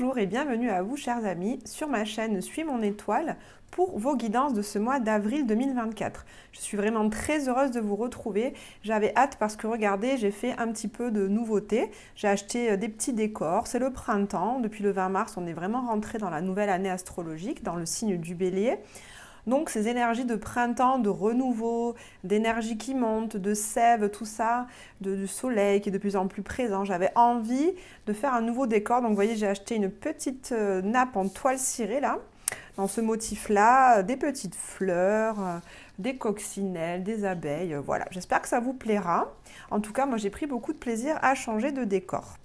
Bonjour et bienvenue à vous chers amis sur ma chaîne Suis mon étoile pour vos guidances de ce mois d'avril 2024. Je suis vraiment très heureuse de vous retrouver. J'avais hâte parce que regardez, j'ai fait un petit peu de nouveautés. J'ai acheté des petits décors, c'est le printemps. Depuis le 20 mars, on est vraiment rentré dans la nouvelle année astrologique, dans le signe du Bélier. Donc ces énergies de printemps, de renouveau, d'énergie qui monte, de sève, tout ça, du soleil qui est de plus en plus présent. J'avais envie de faire un nouveau décor. Donc vous voyez, j'ai acheté une petite nappe en toile cirée là, dans ce motif-là, des petites fleurs, des coccinelles, des abeilles. Voilà, j'espère que ça vous plaira. En tout cas, moi j'ai pris beaucoup de plaisir à changer de décor.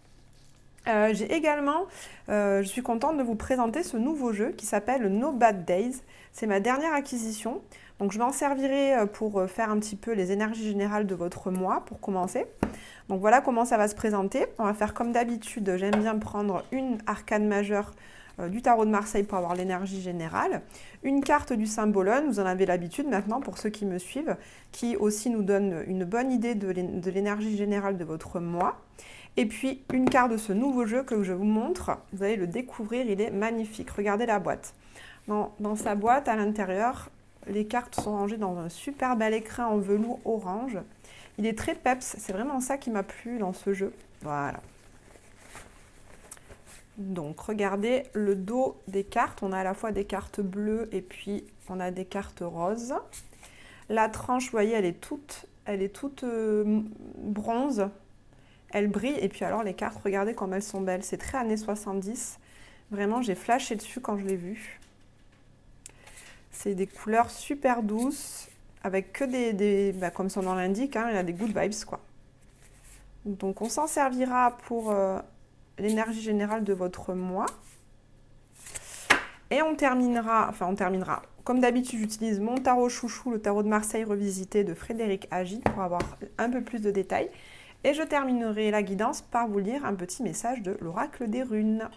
J'ai également, je suis contente de vous présenter ce nouveau jeu qui s'appelle No Bad Days. C'est ma dernière acquisition, donc je m'en servirai pour faire un petit peu les énergies générales de votre mois pour commencer. Donc voilà comment ça va se présenter. On va faire comme d'habitude, j'aime bien prendre une arcane majeure du tarot de Marseille pour avoir l'énergie générale, une carte du Symbolone, vous en avez l'habitude maintenant pour ceux qui me suivent, qui aussi nous donne une bonne idée de l'énergie générale de votre mois. Et puis une carte de ce nouveau jeu que je vous montre, vous allez le découvrir, il est magnifique. Regardez la boîte. Dans sa boîte, à l'intérieur, les cartes sont rangées dans un super bel écrin en velours orange. Il est très peps, c'est vraiment ça qui m'a plu dans ce jeu. Voilà. Donc regardez le dos des cartes, on a à la fois des cartes bleues et puis on a des cartes roses. La tranche, vous voyez, elle est toute bronze. Elle brille et puis alors les cartes, regardez comme elles sont belles. C'est très années 70. Vraiment, j'ai flashé dessus quand je l'ai vu. C'est des couleurs super douces avec que comme son nom l'indique, hein, il y a des good vibes quoi. Donc on s'en servira pour l'énergie générale de votre mois. Et on terminera. Comme d'habitude, j'utilise mon tarot chouchou, le tarot de Marseille revisité de Frédéric Agi pour avoir un peu plus de détails. Et je terminerai la guidance par vous lire un petit message de l'oracle des runes.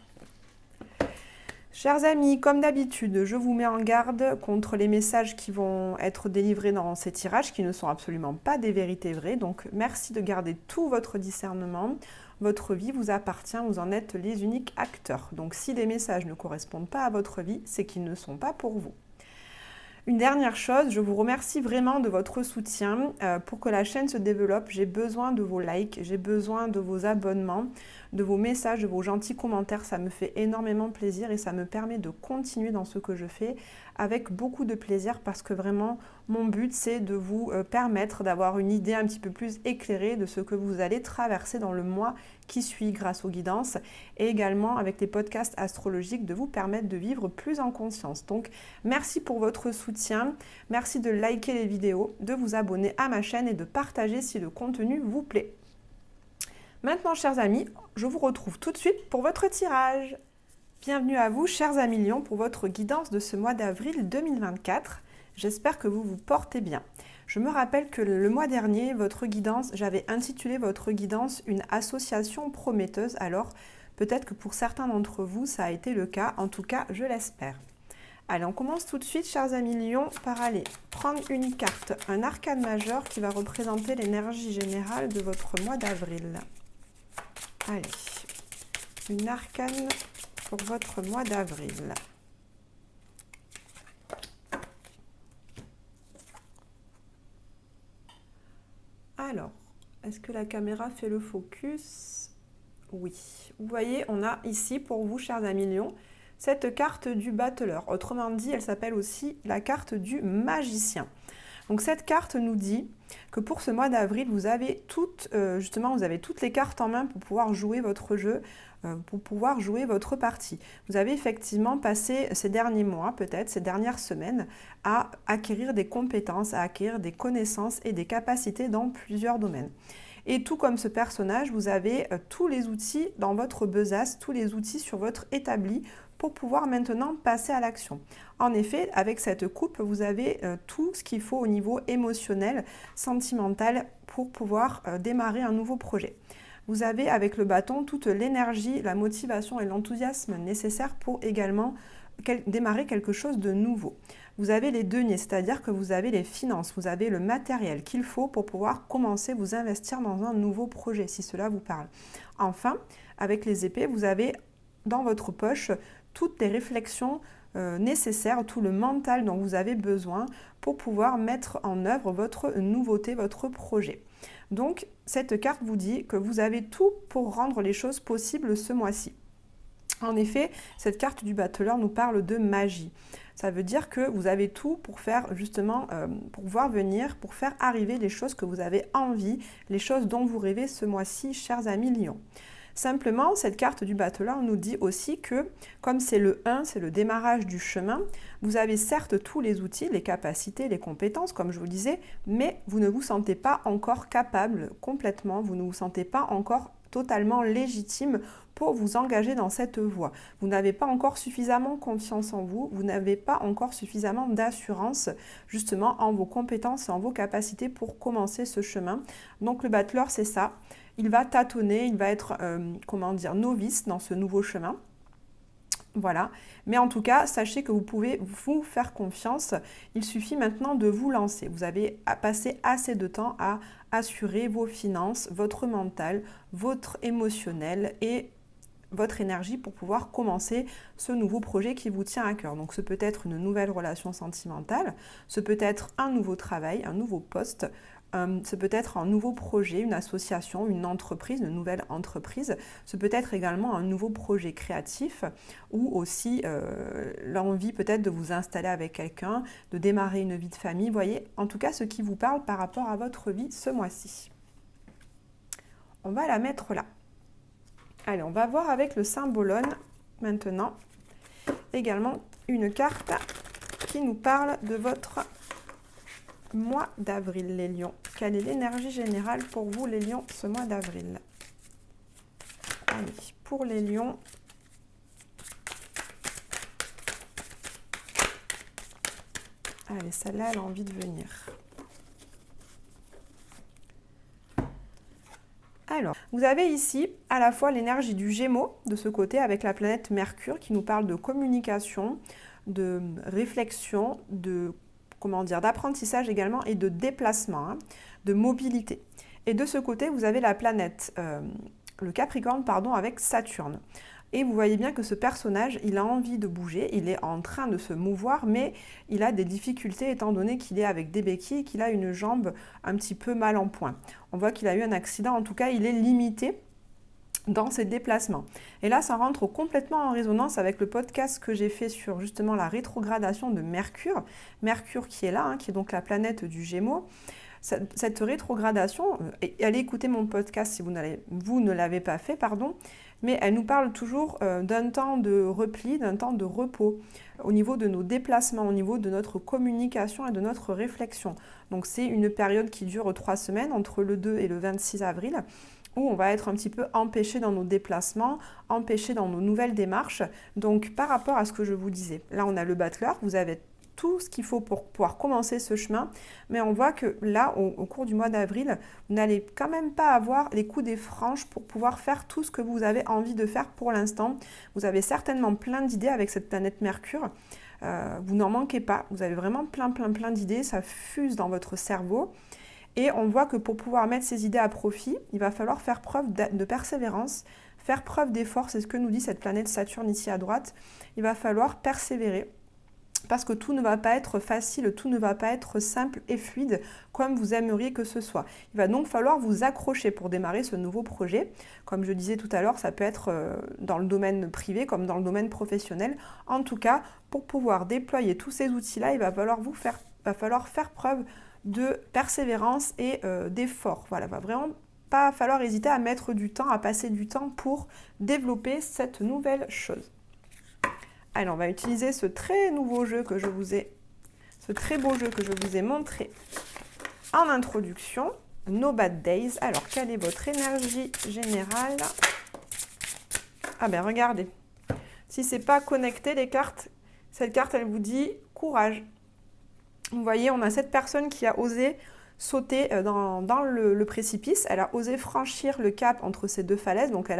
Chers amis, comme d'habitude, je vous mets en garde contre les messages qui vont être délivrés dans ces tirages qui ne sont absolument pas des vérités vraies. Donc merci de garder tout votre discernement. Votre vie vous appartient, vous en êtes les uniques acteurs. Donc si les messages ne correspondent pas à votre vie, c'est qu'ils ne sont pas pour vous. Une dernière chose, je vous remercie vraiment de votre soutien pour que la chaîne se développe. J'ai besoin de vos likes, j'ai besoin de vos abonnements, de vos messages, de vos gentils commentaires. Ça me fait énormément plaisir et ça me permet de continuer dans ce que je fais avec beaucoup de plaisir parce que vraiment, mon but, c'est de vous permettre d'avoir une idée un petit peu plus éclairée de ce que vous allez traverser dans le mois qui suit grâce aux guidances et également avec les podcasts astrologiques de vous permettre de vivre plus en conscience. Donc, merci pour votre soutien. Merci de liker les vidéos, de vous abonner à ma chaîne et de partager si le contenu vous plaît. Maintenant, chers amis, je vous retrouve tout de suite pour votre tirage. Bienvenue à vous, chers amis Lions, pour votre guidance de ce mois d'avril 2024. J'espère que vous vous portez bien. Je me rappelle que le mois dernier, votre guidance, j'avais intitulé votre guidance une association prometteuse. Alors, peut-être que pour certains d'entre vous, ça a été le cas. En tout cas, je l'espère. Allez, on commence tout de suite, chers amis Lions, par aller prendre une carte, un arcane majeur qui va représenter l'énergie générale de votre mois d'avril. Allez, une arcane pour votre mois d'avril. Alors, est-ce que la caméra fait le focus? Oui. Vous voyez, on a ici pour vous, chers amis Lions, cette carte du battleur. Autrement dit, elle s'appelle aussi la carte du magicien. Donc cette carte nous dit que pour ce mois d'avril, vous avez vous avez toutes les cartes en main pour pouvoir jouer votre jeu, pour pouvoir jouer votre partie. Vous avez effectivement passé ces derniers mois, peut-être ces dernières semaines, à acquérir des compétences, à acquérir des connaissances et des capacités dans plusieurs domaines. Et tout comme ce personnage, vous avez tous les outils dans votre besace, tous les outils sur votre établi pour pouvoir maintenant passer à l'action. En effet, avec cette coupe, vous avez tout ce qu'il faut au niveau émotionnel, sentimental pour pouvoir démarrer un nouveau projet. Vous avez avec le bâton toute l'énergie, la motivation et l'enthousiasme nécessaires pour également démarrer quelque chose de nouveau. Vous avez les deniers, c'est-à-dire que vous avez les finances, vous avez le matériel qu'il faut pour pouvoir commencer à vous investir dans un nouveau projet, si cela vous parle. Enfin, avec les épées, vous avez dans votre poche toutes les réflexions nécessaires, tout le mental dont vous avez besoin pour pouvoir mettre en œuvre votre nouveauté, votre projet. Donc, cette carte vous dit que vous avez tout pour rendre les choses possibles ce mois-ci. En effet, cette carte du battleur nous parle de magie. Ça veut dire que vous avez tout pour faire justement, pour voir venir, pour faire arriver les choses que vous avez envie, les choses dont vous rêvez ce mois-ci, chers amis Lions. Simplement, cette carte du battleur nous dit aussi que, comme c'est le 1, c'est le démarrage du chemin, vous avez certes tous les outils, les capacités, les compétences, comme je vous disais, mais vous ne vous sentez pas encore capable complètement, vous ne vous sentez pas encore totalement légitime pour vous engager dans cette voie. Vous n'avez pas encore suffisamment confiance en vous, vous n'avez pas encore suffisamment d'assurance justement en vos compétences et en vos capacités pour commencer ce chemin. Donc le battleur, c'est ça. Il va tâtonner, il va être, novice dans ce nouveau chemin. Voilà. Mais en tout cas, sachez que vous pouvez vous faire confiance. Il suffit maintenant de vous lancer. Vous avez passé assez de temps à assurer vos finances, votre mental, votre émotionnel et votre énergie pour pouvoir commencer ce nouveau projet qui vous tient à cœur. Donc ce peut être une nouvelle relation sentimentale, ce peut être un nouveau travail, un nouveau poste, ce peut être un nouveau projet, une association, une entreprise, une nouvelle entreprise. Ce peut être également un nouveau projet créatif ou aussi l'envie peut-être de vous installer avec quelqu'un, de démarrer une vie de famille. Vous voyez, en tout cas, ce qui vous parle par rapport à votre vie ce mois-ci. On va la mettre là. Allez, on va voir avec le symbolone maintenant. Également une carte qui nous parle de votre mois d'avril, les lions. Quelle est l'énergie générale pour vous, les lions, ce mois d'avril? Allez, pour les lions, allez, celle-là, elle a envie de venir. Alors, vous avez ici à la fois l'énergie du Gémeaux de ce côté avec la planète Mercure qui nous parle de communication, de réflexion, d'apprentissage également et de déplacement, de mobilité. Et de ce côté, vous avez la planète, le Capricorne, avec Saturne. Et vous voyez bien que ce personnage, il a envie de bouger, il est en train de se mouvoir, mais il a des difficultés étant donné qu'il est avec des béquilles et qu'il a une jambe un petit peu mal en point. On voit qu'il a eu un accident, en tout cas, il est limité dans ses déplacements. Et là, ça rentre complètement en résonance avec le podcast que j'ai fait sur justement la rétrogradation de Mercure. Mercure qui est là, qui est donc la planète du Gémeaux. Cette rétrogradation, allez écouter mon podcast si vous ne l'avez pas fait, mais elle nous parle toujours d'un temps de repli, d'un temps de repos au niveau de nos déplacements, au niveau de notre communication et de notre réflexion. Donc c'est une période qui dure 3 semaines, entre le 2 et le 26 avril, où on va être un petit peu empêché dans nos déplacements, empêché dans nos nouvelles démarches. Donc par rapport à ce que je vous disais, là on a le battleur, vous avez tout ce qu'il faut pour pouvoir commencer ce chemin, mais on voit que là, au cours du mois d'avril, vous n'allez quand même pas avoir les coups des franches pour pouvoir faire tout ce que vous avez envie de faire pour l'instant. Vous avez certainement plein d'idées avec cette planète Mercure. Vous n'en manquez pas, vous avez vraiment plein d'idées, ça fuse dans votre cerveau. Et on voit que pour pouvoir mettre ces idées à profit, il va falloir faire preuve de persévérance, faire preuve d'effort, c'est ce que nous dit cette planète Saturne ici à droite. Il va falloir persévérer. Parce que tout ne va pas être facile, tout ne va pas être simple et fluide comme vous aimeriez que ce soit. Il va donc falloir vous accrocher pour démarrer ce nouveau projet. Comme je disais tout à l'heure, ça peut être dans le domaine privé comme dans le domaine professionnel. En tout cas, pour pouvoir déployer tous ces outils-là, il va falloir faire preuve de persévérance et d'effort. Voilà, il va vraiment pas falloir hésiter à mettre du temps, à passer du temps pour développer cette nouvelle chose. Allez, on va utiliser ce très beau jeu que je vous ai montré en introduction, No Bad Days. Alors, quelle est votre énergie générale? Ah ben, regardez. Si c'est pas connecté, les cartes, cette carte, elle vous dit courage. Vous voyez, on a cette personne qui a osé sauter dans le précipice. Elle a osé franchir le cap entre ces deux falaises. Donc,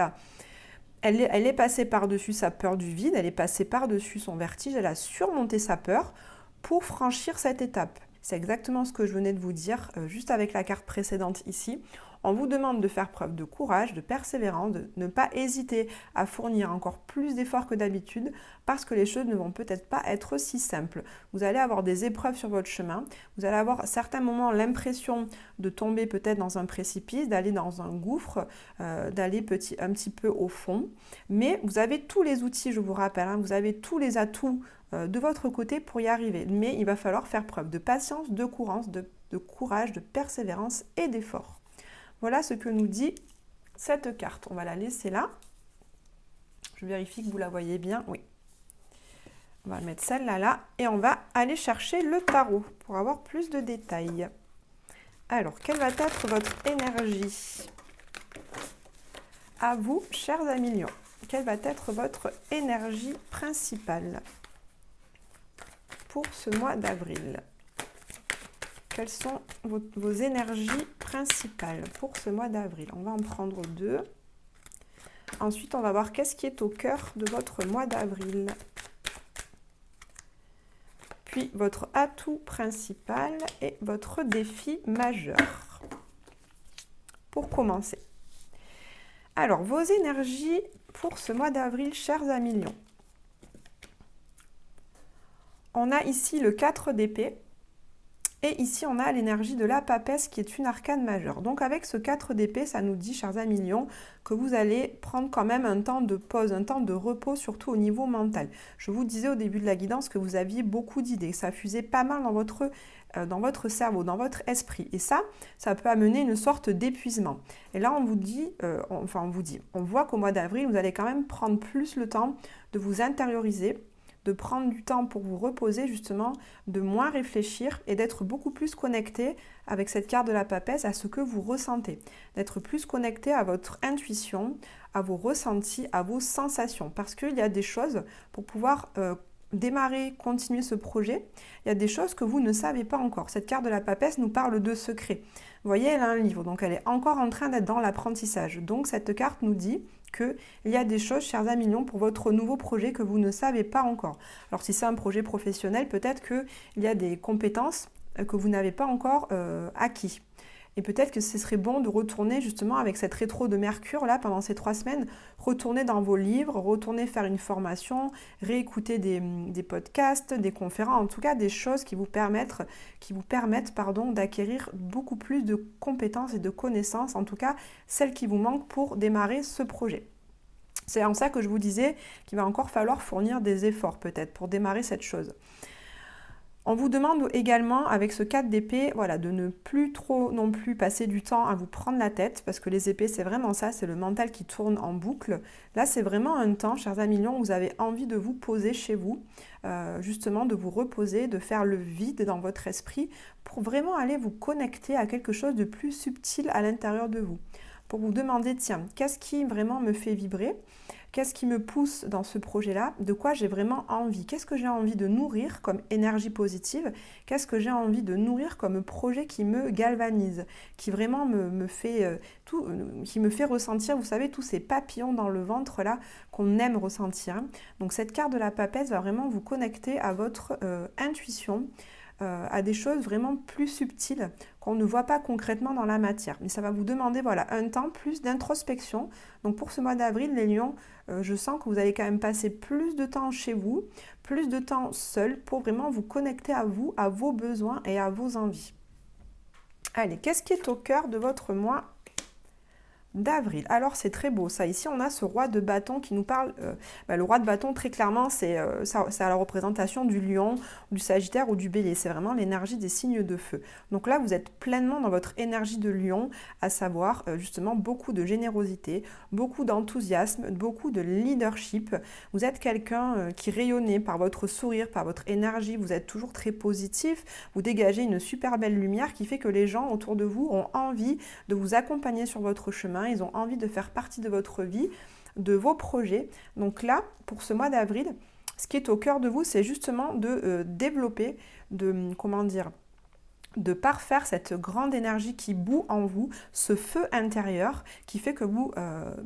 elle est passée par-dessus sa peur du vide, elle est passée par-dessus son vertige, elle a surmonté sa peur pour franchir cette étape. C'est exactement ce que je venais de vous dire juste avec la carte précédente ici. On vous demande de faire preuve de courage, de persévérance, de ne pas hésiter à fournir encore plus d'efforts que d'habitude parce que les choses ne vont peut-être pas être si simples. Vous allez avoir des épreuves sur votre chemin, vous allez avoir à certains moments l'impression de tomber peut-être dans un précipice, d'aller dans un gouffre, d'aller un petit peu au fond, mais vous avez tous les outils, je vous rappelle, hein, vous avez tous les atouts de votre côté pour y arriver, mais il va falloir faire preuve de patience, de courage, de persévérance et d'effort. Voilà ce que nous dit cette carte. On va la laisser là. Je vérifie que vous la voyez bien. Oui. On va mettre celle-là là et on va aller chercher le tarot pour avoir plus de détails. Alors, quelle va être votre énergie? À vous, chers amis lions, quelle va être votre énergie principale pour ce mois d'avril? Quelles sont vos énergies principales pour ce mois d'avril? On va en prendre 2. Ensuite, on va voir qu'est-ce qui est au cœur de votre mois d'avril. Puis, votre atout principal et votre défi majeur. Pour commencer. Alors, vos énergies pour ce mois d'avril, chers amis lions. On a ici le 4 d'épée. Et ici, on a l'énergie de la papesse qui est une arcane majeure. Donc avec ce 4 d'épée, ça nous dit, chers amis lions, que vous allez prendre quand même un temps de pause, un temps de repos, surtout au niveau mental. Je vous disais au début de la guidance que vous aviez beaucoup d'idées, ça fusait pas mal dans votre cerveau, dans votre esprit. Et ça peut amener une sorte d'épuisement. Et là, on voit qu'au mois d'avril, vous allez quand même prendre plus le temps de vous intérioriser, de prendre du temps pour vous reposer justement, de moins réfléchir et d'être beaucoup plus connecté avec cette carte de la papesse à ce que vous ressentez, d'être plus connecté à votre intuition, à vos ressentis, à vos sensations, parce qu'il y a des choses pour pouvoir démarrer, continuer ce projet, il y a des choses que vous ne savez pas encore. Cette carte de la papesse nous parle de secrets. Vous voyez, elle a un livre, donc elle est encore en train d'être dans l'apprentissage. Donc cette carte nous dit qu'il y a des choses, chers amis lions, pour votre nouveau projet que vous ne savez pas encore. Alors si c'est un projet professionnel, peut-être qu'il y a des compétences que vous n'avez pas encore acquis. Et peut-être que ce serait bon de retourner justement avec cette rétro de Mercure là pendant ces 3 semaines, retourner dans vos livres, retourner faire une formation, réécouter des podcasts, des conférences, en tout cas des choses qui vous permettent d'acquérir beaucoup plus de compétences et de connaissances, en tout cas celles qui vous manquent pour démarrer ce projet. C'est en ça que je vous disais qu'il va encore falloir fournir des efforts peut-être pour démarrer cette chose. On vous demande également, avec ce 4 d'épée, voilà, de ne plus trop non plus passer du temps à vous prendre la tête, parce que les épées, c'est vraiment ça, c'est le mental qui tourne en boucle. Là, c'est vraiment un temps, chers amis lions, où vous avez envie de vous poser chez vous, justement de vous reposer, de faire le vide dans votre esprit, pour vraiment aller vous connecter à quelque chose de plus subtil à l'intérieur de vous. Pour vous demander, tiens, qu'est-ce qui vraiment me fait vibrer ? Qu'est-ce qui me pousse dans ce projet-là? De quoi j'ai vraiment envie? Qu'est-ce que j'ai envie de nourrir comme énergie positive? Qu'est-ce que j'ai envie de nourrir comme projet qui me galvanise? Qui vraiment qui me fait ressentir, vous savez, tous ces papillons dans le ventre là qu'on aime ressentir. Donc cette carte de la papesse va vraiment vous connecter à votre intuition, à des choses vraiment plus subtiles qu'on ne voit pas concrètement dans la matière. Mais ça va vous demander voilà, un temps plus d'introspection. Donc pour ce mois d'avril, les lions, je sens que vous allez quand même passer plus de temps chez vous, plus de temps seul pour vraiment vous connecter à vous, à vos besoins et à vos envies. Allez, qu'est-ce qui est au cœur de votre mois d'avril? Alors c'est très beau ça. Ici on a ce roi de bâton qui nous parle. Le roi de bâton très clairement c'est à la représentation du lion, du sagittaire ou du bélier. C'est vraiment l'énergie des signes de feu. Donc là vous êtes pleinement dans votre énergie de lion, à savoir justement beaucoup de générosité, beaucoup d'enthousiasme, beaucoup de leadership. Vous êtes quelqu'un qui rayonnait par votre sourire, par votre énergie. Vous êtes toujours très positif. Vous dégagez une super belle lumière qui fait que les gens autour de vous ont envie de vous accompagner sur votre chemin. Ils ont envie de faire partie de votre vie, de vos projets. Donc là, pour ce mois d'avril, ce qui est au cœur de vous, c'est justement de développer, de parfaire cette grande énergie qui bout en vous, ce feu intérieur qui fait que vous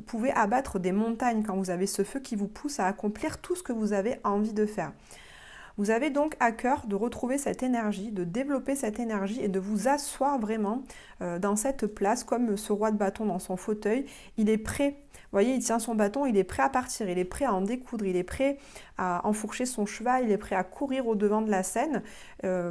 pouvez abattre des montagnes quand vous avez ce feu qui vous pousse à accomplir tout ce que vous avez envie de faire. Vous avez donc à cœur de retrouver cette énergie, de développer cette énergie et de vous asseoir vraiment dans cette place comme ce roi de bâton dans son fauteuil. Il est prêt. Vous voyez, il tient son bâton, il est prêt à partir, il est prêt à en découdre, il est prêt à enfourcher son cheval, il est prêt à courir au devant de la scène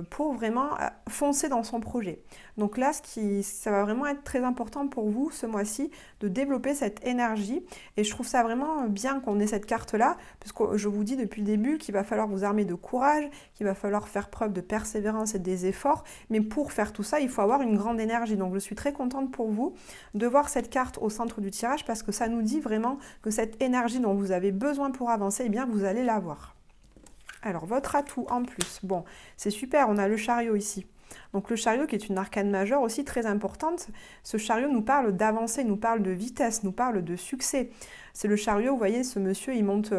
pour vraiment foncer dans son projet. Donc là, ça va vraiment être très important pour vous ce mois-ci de développer cette énergie. Et je trouve ça vraiment bien qu'on ait cette carte-là, puisque je vous dis depuis le début qu'il va falloir vous armer de courage, qu'il va falloir faire preuve de persévérance et des efforts. Mais pour faire tout ça, il faut avoir une grande énergie. Donc je suis très contente pour vous de voir cette carte au centre du tirage parce que ça nous dit vraiment que cette énergie dont vous avez besoin pour avancer, eh bien vous allez l'avoir. Alors votre atout en plus, bon, c'est super, on a le chariot ici. Donc le chariot qui est une arcane majeure aussi très importante, ce chariot nous parle d'avancée, nous parle de vitesse, nous parle de succès. C'est le chariot, vous voyez, ce monsieur il monte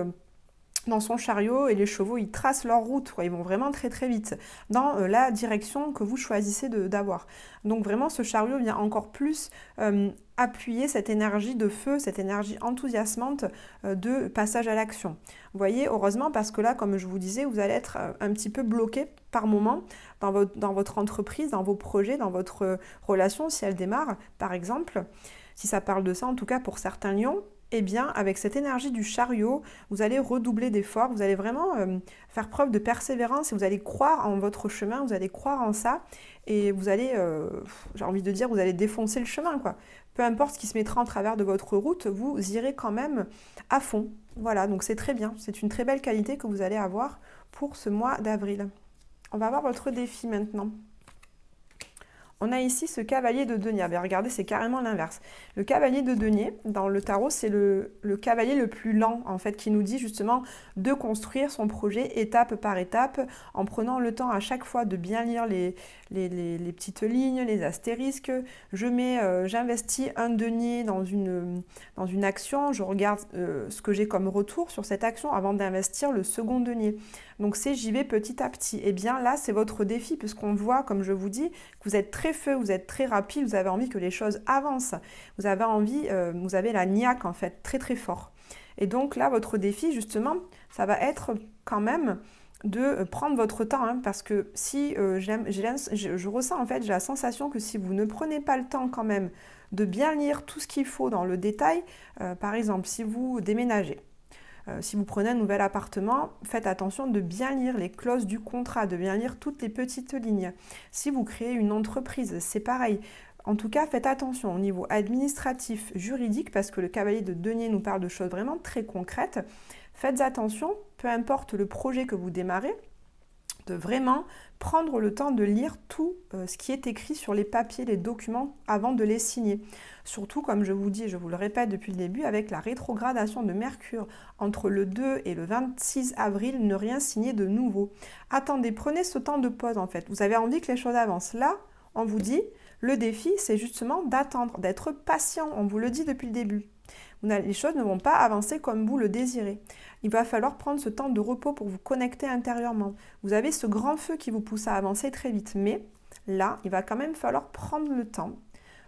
dans son chariot et les chevaux ils tracent leur route, quoi. Ils vont vraiment très très vite dans la direction que vous choisissez d'avoir. Donc vraiment ce chariot vient encore plus appuyer cette énergie de feu, cette énergie enthousiasmante de passage à l'action. Vous voyez, heureusement parce que là, comme je vous disais, vous allez être un petit peu bloqué par moment dans votre entreprise, dans vos projets, dans votre relation, si elle démarre, par exemple. Si ça parle de ça, en tout cas pour certains lions, eh bien, avec cette énergie du chariot, vous allez redoubler d'efforts, vous allez vraiment faire preuve de persévérance et vous allez croire en votre chemin, vous allez croire en ça et vous allez, j'ai envie de dire, vous allez défoncer le chemin, quoi. Peu importe ce qui se mettra en travers de votre route, vous irez quand même à fond. Voilà, donc c'est très bien, c'est une très belle qualité que vous allez avoir pour ce mois d'avril. On va voir votre défi maintenant. On a ici ce cavalier de denier. Regardez, c'est carrément l'inverse. Le cavalier de denier, dans le tarot, c'est le cavalier le plus lent, en fait, qui nous dit justement de construire son projet étape par étape, en prenant le temps à chaque fois de bien lire les petites lignes, les astérisques. J'investis un denier dans une action, je regarde ce que j'ai comme retour sur cette action avant d'investir le second denier. Donc c'est j'y vais petit à petit. Et bien là, c'est votre défi, puisqu'on voit, comme je vous dis, que vous êtes très feu, vous êtes très rapide, vous avez envie que les choses avancent. Vous avez envie, vous avez la niaque en fait, très très fort. Et donc là, votre défi, justement, ça va être quand même de prendre votre temps, hein, parce que si je ressens en fait, j'ai la sensation que si vous ne prenez pas le temps quand même de bien lire tout ce qu'il faut dans le détail, par exemple, si vous déménagez, si vous prenez un nouvel appartement, faites attention de bien lire les clauses du contrat, de bien lire toutes les petites lignes. Si vous créez une entreprise, c'est pareil. En tout cas, faites attention au niveau administratif, juridique, parce que le cavalier de denier nous parle de choses vraiment très concrètes. Faites attention, peu importe le projet que vous démarrez, de vraiment prendre le temps de lire tout ce qui est écrit sur les papiers, les documents, avant de les signer. Surtout, comme je vous dis, et je vous le répète depuis le début, avec la rétrogradation de Mercure entre le 2 et le 26 avril, ne rien signer de nouveau. Attendez, prenez ce temps de pause en fait. Vous avez envie que les choses avancent. Là, on vous dit, le défi, c'est justement d'attendre, d'être patient. On vous le dit depuis le début. Les choses ne vont pas avancer comme vous le désirez. Il va falloir prendre ce temps de repos pour vous connecter intérieurement. Vous avez ce grand feu qui vous pousse à avancer très vite, mais là, il va quand même falloir prendre le temps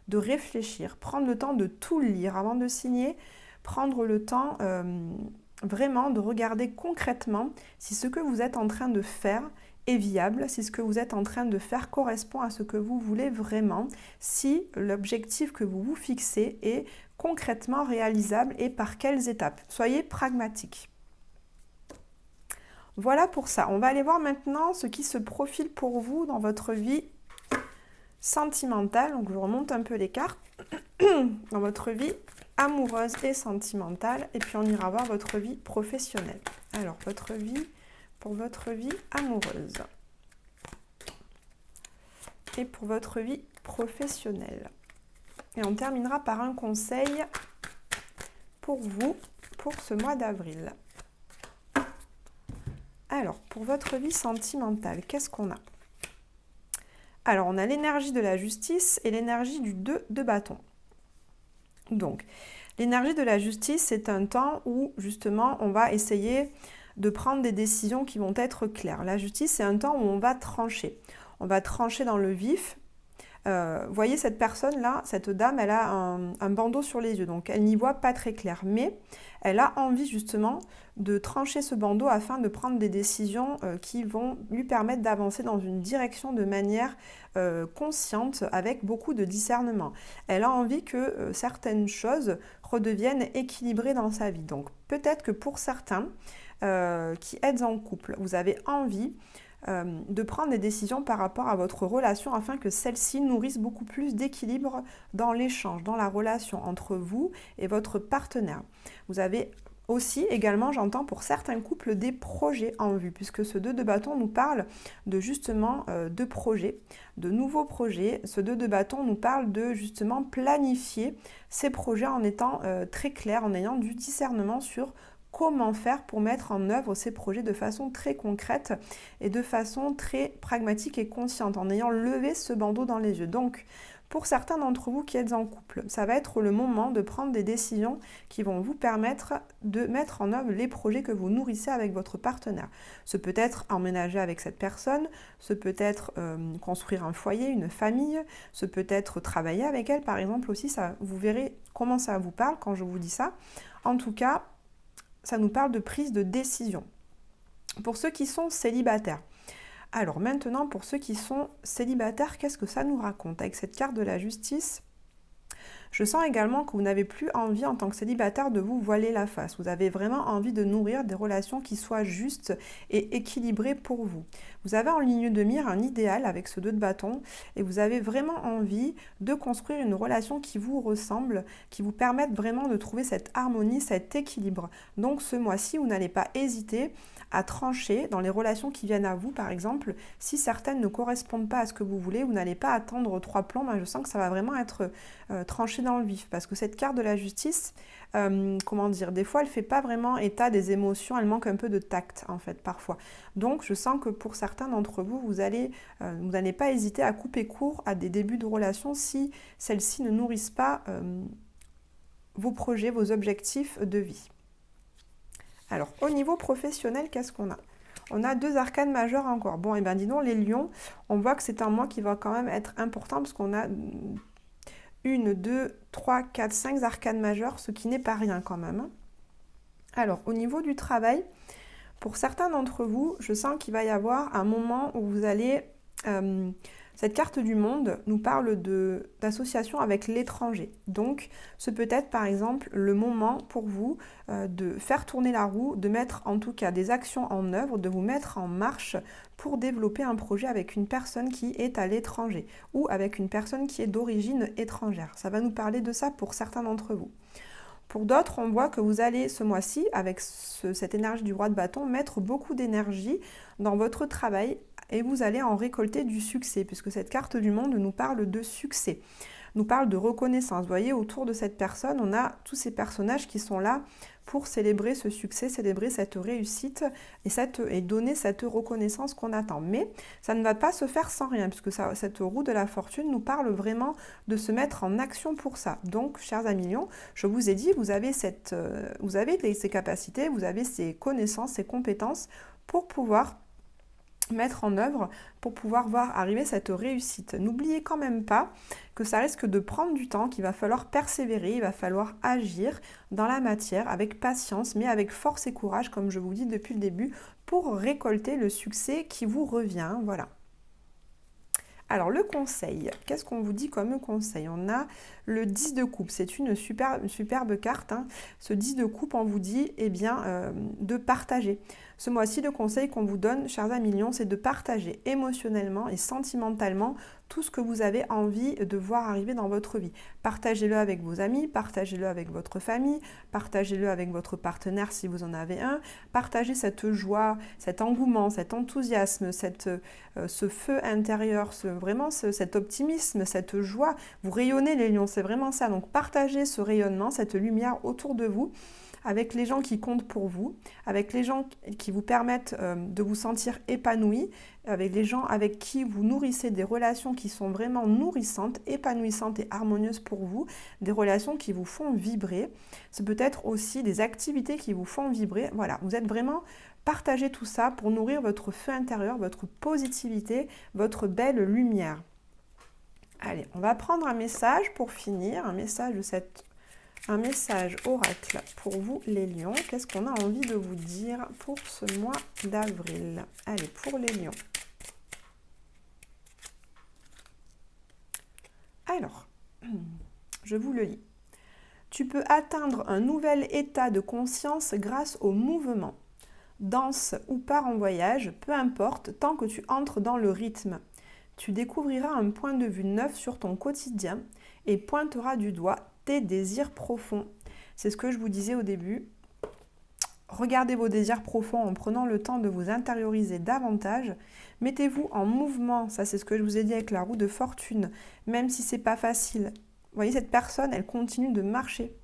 de réfléchir, prendre le temps de tout lire avant de signer, prendre le temps vraiment de regarder concrètement si ce que vous êtes en train de faire est viable, si ce que vous êtes en train de faire correspond à ce que vous voulez vraiment, si l'objectif que vous vous fixez est concrètement réalisable et par quelles étapes. Soyez pragmatique. Voilà pour ça. On va aller voir maintenant ce qui se profile pour vous dans votre vie sentimentale. Donc je remonte un peu les cartes. Dans votre vie amoureuse et sentimentale. Et puis on ira voir votre vie professionnelle. Alors pour votre vie amoureuse. Et pour votre vie professionnelle. Et on terminera par un conseil pour vous pour ce mois d'avril. Alors, pour votre vie sentimentale, qu'est-ce qu'on a? Alors, on a l'énergie de la justice et l'énergie du 2 de bâton. Donc, l'énergie de la justice, c'est un temps où, justement, on va essayer de prendre des décisions qui vont être claires. La justice, c'est un temps où on va trancher. On va trancher dans le vif, Voyez cette personne-là, cette dame, elle a un bandeau sur les yeux, donc elle n'y voit pas très clair, mais elle a envie justement de trancher ce bandeau afin de prendre des décisions qui vont lui permettre d'avancer dans une direction de manière consciente, avec beaucoup de discernement. Elle a envie que certaines choses redeviennent équilibrées dans sa vie. Donc peut-être que pour certains qui êtes en couple, vous avez envie de prendre des décisions par rapport à votre relation afin que celle-ci nourrisse beaucoup plus d'équilibre dans l'échange, dans la relation entre vous et votre partenaire. Vous avez aussi, également, j'entends pour certains couples des projets en vue, puisque ce 2 de bâton nous parle de justement de projets, de nouveaux projets. Ce 2 de bâton nous parle de justement planifier ces projets en étant très clair, en ayant du discernement sur comment faire pour mettre en œuvre ces projets de façon très concrète et de façon très pragmatique et consciente, en ayant levé ce bandeau dans les yeux. Donc, pour certains d'entre vous qui êtes en couple, ça va être le moment de prendre des décisions qui vont vous permettre de mettre en œuvre les projets que vous nourrissez avec votre partenaire. Ce peut être emménager avec cette personne, ce peut être construire un foyer, une famille, ce peut être travailler avec elle, par exemple aussi. Ça, vous verrez comment ça vous parle quand je vous dis ça. En tout cas, ça nous parle de prise de décision. Pour ceux qui sont célibataires. Alors maintenant, pour ceux qui sont célibataires, qu'est-ce que ça nous raconte? Avec cette carte de la justice, je sens également que vous n'avez plus envie en tant que célibataire de vous voiler la face. Vous avez vraiment envie de nourrir des relations qui soient justes et équilibrées pour vous. Vous avez en ligne de mire un idéal avec ce 2 de bâton et vous avez vraiment envie de construire une relation qui vous ressemble, qui vous permette vraiment de trouver cette harmonie, cet équilibre. Donc ce mois-ci, vous n'allez pas hésiter à trancher dans les relations qui viennent à vous, par exemple. Si certaines ne correspondent pas à ce que vous voulez, vous n'allez pas attendre 3 plombs. Je sens que ça va vraiment être tranché dans le vif, parce que cette carte de la justice, comment dire, des fois elle fait pas vraiment état des émotions, elle manque un peu de tact en fait parfois. Donc je sens que pour certains d'entre vous, vous n'allez pas hésiter à couper court à des débuts de relation si celles-ci ne nourrissent pas vos projets, vos objectifs de vie. Alors, au niveau professionnel, qu'est-ce qu'on a? On a 2 arcanes majeures encore. Bon, et bien dis donc, les lions, on voit que c'est un mois qui va quand même être important parce qu'on a 1, 2, 3, 4, 5 arcanes majeures, ce qui n'est pas rien quand même. Alors, au niveau du travail, pour certains d'entre vous, je sens qu'il va y avoir un moment où vous allez... cette carte du monde nous parle d'association avec l'étranger. Donc, ce peut être par exemple le moment pour vous de faire tourner la roue, de mettre en tout cas des actions en œuvre, de vous mettre en marche pour développer un projet avec une personne qui est à l'étranger ou avec une personne qui est d'origine étrangère. Ça va nous parler de ça pour certains d'entre vous. Pour d'autres, on voit que vous allez ce mois-ci, avec cette énergie du roi de bâton, mettre beaucoup d'énergie dans votre travail et vous allez en récolter du succès, puisque cette carte du monde nous parle de succès, nous parle de reconnaissance. Vous voyez, autour de cette personne, on a tous ces personnages qui sont là pour célébrer ce succès, célébrer cette réussite et donner cette reconnaissance qu'on attend. Mais ça ne va pas se faire sans rien, puisque cette roue de la fortune nous parle vraiment de se mettre en action pour ça. Donc, chers amis lions, je vous ai dit, vous avez ces capacités, vous avez ces connaissances, ces compétences pour pouvoir mettre en œuvre, pour pouvoir voir arriver cette réussite. N'oubliez quand même pas que ça risque de prendre du temps, qu'il va falloir persévérer, il va falloir agir dans la matière avec patience, mais avec force et courage, comme je vous dis depuis le début, pour récolter le succès qui vous revient. Voilà. Alors le conseil, qu'est-ce qu'on vous dit comme conseil? On a le 10 de coupe, c'est une superbe carte. Hein. Ce 10 de coupe, on vous dit de partager. Ce mois-ci, le conseil qu'on vous donne, chers amis lions, c'est de partager émotionnellement et sentimentalement tout ce que vous avez envie de voir arriver dans votre vie. Partagez-le avec vos amis, partagez-le avec votre famille, partagez-le avec votre partenaire si vous en avez un. Partagez cette joie, cet engouement, cet enthousiasme, ce feu intérieur, cet optimisme, cette joie. Vous rayonnez les lions, c'est vraiment ça. Donc partagez ce rayonnement, cette lumière autour de vous, avec les gens qui comptent pour vous, avec les gens qui vous permettent de vous sentir épanoui, avec les gens avec qui vous nourrissez des relations qui sont vraiment nourrissantes, épanouissantes et harmonieuses pour vous, des relations qui vous font vibrer. C'est peut-être aussi des activités qui vous font vibrer. Voilà, vous êtes vraiment... Partagez tout ça pour nourrir votre feu intérieur, votre positivité, votre belle lumière. Allez, on va prendre un message pour finir, un message oracle pour vous les lions. Qu'est-ce qu'on a envie de vous dire pour ce mois d'avril? Allez, pour les lions. Alors, je vous le lis. Tu peux atteindre un nouvel état de conscience grâce au mouvement. Danse ou pars en voyage, peu importe, tant que tu entres dans le rythme. Tu découvriras un point de vue neuf sur ton quotidien et pointeras du doigt tes désirs profonds. C'est ce que je vous disais au début. Regardez vos désirs profonds en prenant le temps de vous intérioriser davantage. Mettez-vous en mouvement, ça c'est ce que je vous ai dit avec la roue de fortune, même si c'est pas facile. Vous voyez, cette personne, elle continue de marcher.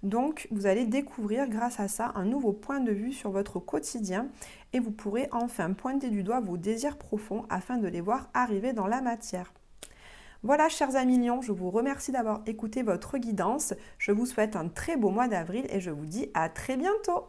Donc, vous allez découvrir grâce à ça un nouveau point de vue sur votre quotidien et vous pourrez enfin pointer du doigt vos désirs profonds afin de les voir arriver dans la matière. Voilà, chers amis lions, je vous remercie d'avoir écouté votre guidance. Je vous souhaite un très beau mois d'avril et je vous dis à très bientôt.